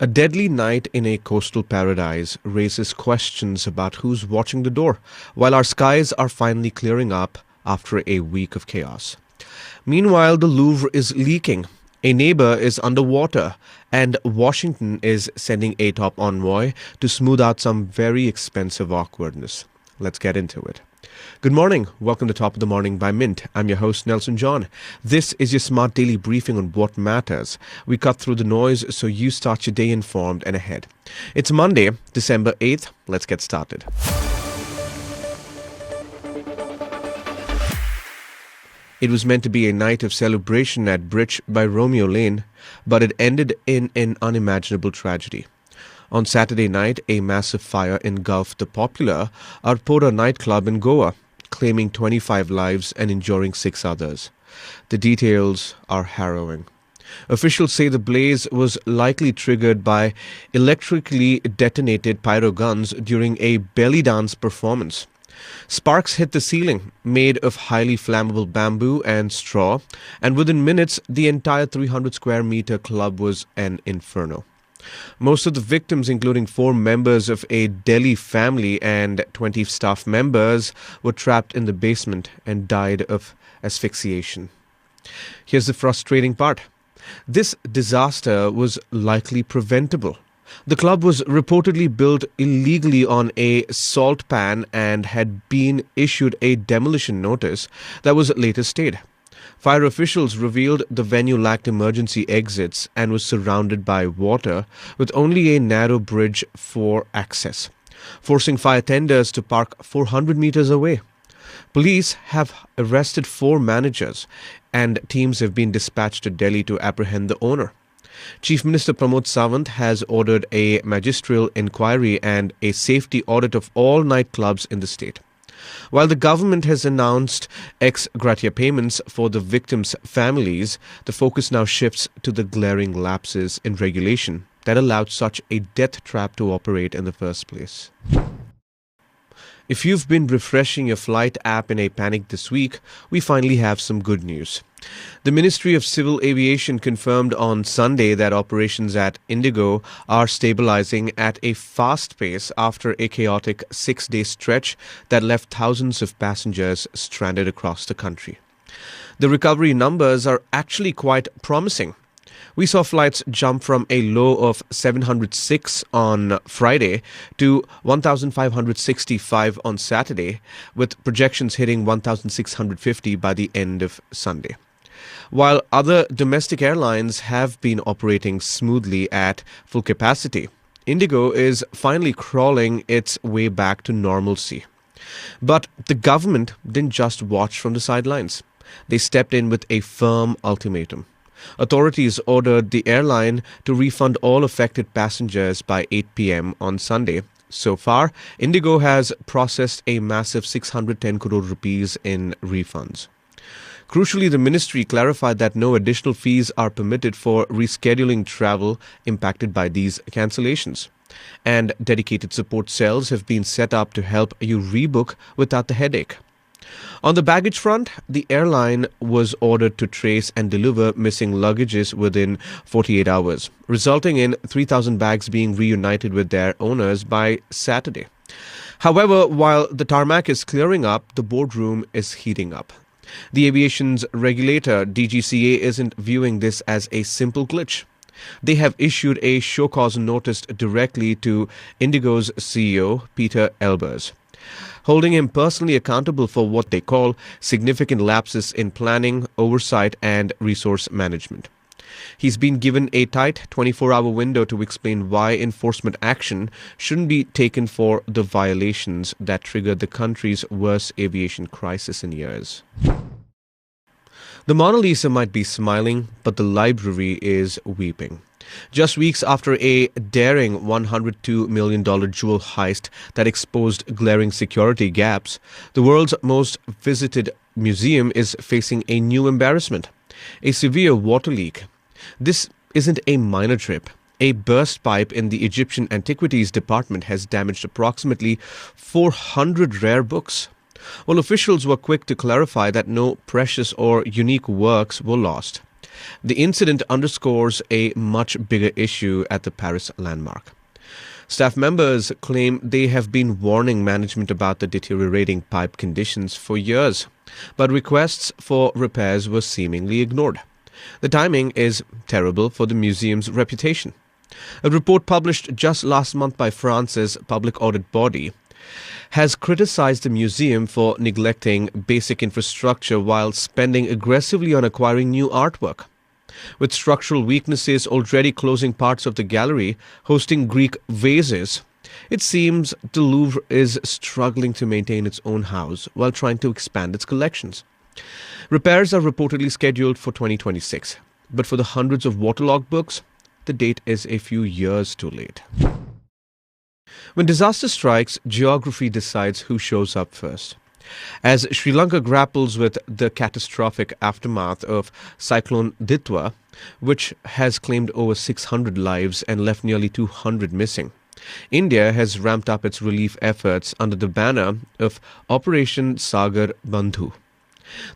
A deadly night in a coastal paradise raises questions about who's watching the door, while our skies are finally clearing up after a week of chaos. Meanwhile, the Louvre is leaking, a neighbor is underwater, and Washington is sending a top envoy to smooth out some very expensive awkwardness. Let's get into it. Good morning. Welcome to Top of the Morning by Mint. I'm your host, Nelson John. This is your smart daily briefing on what matters. We cut through the noise so you start your day informed and ahead. It's Monday, December 8th. Let's get started. It was meant to be a night of celebration at Bridge by Romeo Lane, but it ended in an unimaginable tragedy. On Saturday night, a massive fire engulfed the popular Arpora nightclub in Goa, claiming 25 lives and injuring 6 others. The details are harrowing. Officials say the blaze was likely triggered by electrically detonated pyro guns during a belly dance performance. Sparks hit the ceiling, made of highly flammable bamboo and straw, and within minutes, the entire 300 square meter club was an inferno. Most of the victims, including 4 members of a Delhi family and 20 staff members, were trapped in the basement and died of asphyxiation. Here's the frustrating part. This disaster was likely preventable. The club was reportedly built illegally on a salt pan and had been issued a demolition notice that was later stayed. Fire officials revealed the venue lacked emergency exits and was surrounded by water with only a narrow bridge for access, forcing fire tenders to park 400 meters away. Police have arrested 4 managers and teams have been dispatched to Delhi to apprehend the owner. Chief Minister Pramod Sawant has ordered a magisterial inquiry and a safety audit of all nightclubs in the state. While the government has announced ex gratia payments for the victims' families, the focus now shifts to the glaring lapses in regulation that allowed such a death trap to operate in the first place. If you've been refreshing your flight app in a panic this week, we finally have some good news. The Ministry of Civil Aviation confirmed on Sunday that operations at IndiGo are stabilizing at a fast pace after a chaotic 6-day stretch that left thousands of passengers stranded across the country. The recovery numbers are actually quite promising. We saw flights jump from a low of 706 on Friday to 1,565 on Saturday, with projections hitting 1,650 by the end of Sunday. While other domestic airlines have been operating smoothly at full capacity, IndiGo is finally crawling its way back to normalcy. But the government didn't just watch from the sidelines. They stepped in with a firm ultimatum. Authorities ordered the airline to refund all affected passengers by 8 p.m. on Sunday. So far, IndiGo has processed a massive 610 crore rupees in refunds. Crucially, the ministry clarified that no additional fees are permitted for rescheduling travel impacted by these cancellations. And dedicated support cells have been set up to help you rebook without the headache. On the baggage front, the airline was ordered to trace and deliver missing luggages within 48 hours, resulting in 3,000 bags being reunited with their owners by Saturday. However, while the tarmac is clearing up, the boardroom is heating up. The aviation's regulator, DGCA, isn't viewing this as a simple glitch. They have issued a show cause notice directly to IndiGo's CEO, Peter Elbers, holding him personally accountable for what they call significant lapses in planning, oversight, and resource management. He's been given a tight 24-hour window to explain why enforcement action shouldn't be taken for the violations that triggered the country's worst aviation crisis in years. The Mona Lisa might be smiling, but the library is weeping. Just weeks after a daring $102 million jewel heist that exposed glaring security gaps, the world's most visited museum is facing a new embarrassment: a severe water leak. This isn't a minor trip. A burst pipe in the Egyptian Antiquities Department has damaged approximately 400 rare books. Well, officials were quick to clarify that no precious or unique works were lost. the incident underscores a much bigger issue at the Paris landmark. Staff members claim they have been warning management about the deteriorating pipe conditions for years, but requests for repairs were seemingly ignored. The timing is terrible for the museum's reputation. A report published just last month by France's public audit body has criticized the museum for neglecting basic infrastructure while spending aggressively on acquiring new artwork. With structural weaknesses already closing parts of the gallery, hosting Greek vases, it seems the Louvre is struggling to maintain its own house while trying to expand its collections. Repairs are reportedly scheduled for 2026, but for the hundreds of waterlogged books, the date is a few years too late. When disaster strikes, geography decides who shows up first. As Sri Lanka grapples with the catastrophic aftermath of Cyclone Ditwa, which has claimed over 600 lives and left nearly 200 missing, India has ramped up its relief efforts under the banner of Operation Sagar Bandhu.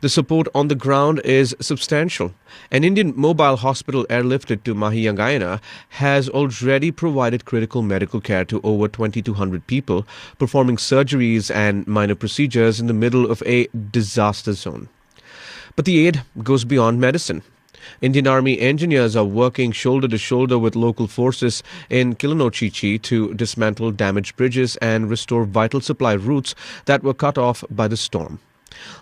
The support on the ground is substantial. An Indian mobile hospital airlifted to Mahiyangayana has already provided critical medical care to over 2,200 people, performing surgeries and minor procedures in the middle of a disaster zone. But the aid goes beyond medicine. Indian Army engineers are working shoulder to shoulder with local forces in Kilinochichi to dismantle damaged bridges and restore vital supply routes that were cut off by the storm.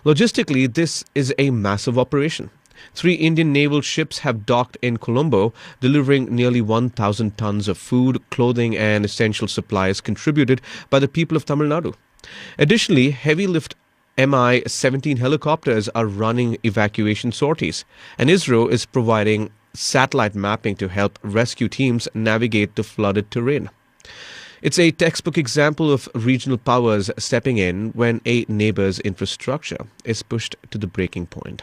Logistically, this is a massive operation. 3 Indian naval ships have docked in Colombo, delivering nearly 1,000 tons of food, clothing and essential supplies contributed by the people of Tamil Nadu. Additionally, heavy-lift Mi-17 helicopters are running evacuation sorties, and ISRO is providing satellite mapping to help rescue teams navigate the flooded terrain. It's a textbook example of regional powers stepping in when a neighbor's infrastructure is pushed to the breaking point.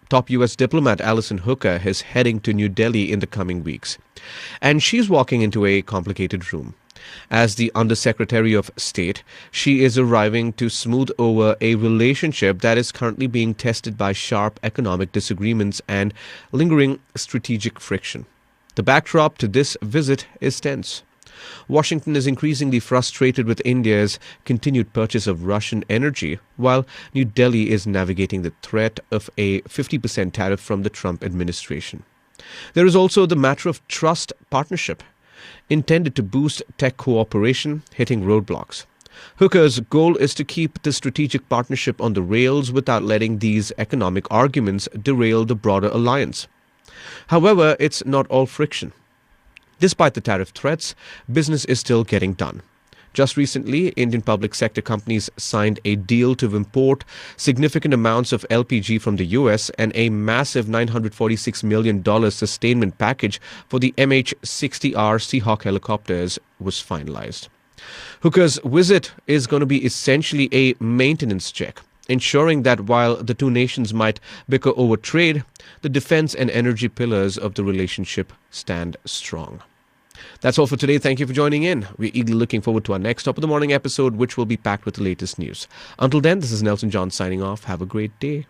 Top U.S. diplomat Allison is heading to New Delhi in the coming weeks, and she's walking into a complicated room. As the Undersecretary of State, she is arriving to smooth over a relationship that is currently being tested by sharp economic disagreements and lingering strategic friction. The backdrop to this visit is tense. Washington is increasingly frustrated with India's continued purchase of Russian energy, while New Delhi is navigating the threat of a 50% tariff from the Trump administration. There is also the matter of trust partnership, intended to boost tech cooperation, hitting roadblocks. Hooker's goal is to keep the strategic partnership on the rails without letting these economic arguments derail the broader alliance. However, it's not all friction. Despite the tariff threats, business is still getting done. Just recently, Indian public sector companies signed a deal to import significant amounts of LPG from the US, and a massive $946 million sustainment package for the MH-60R Seahawk helicopters was finalized. Hooker's visit is going to be essentially a maintenance check, ensuring that while the two nations might bicker over trade, the defense and energy pillars of the relationship stand strong. That's all for today. Thank you for joining in. We're eagerly looking forward to our next Top of the Morning episode, which will be packed with the latest news. Until then, this is Nelson John signing off. Have a great day.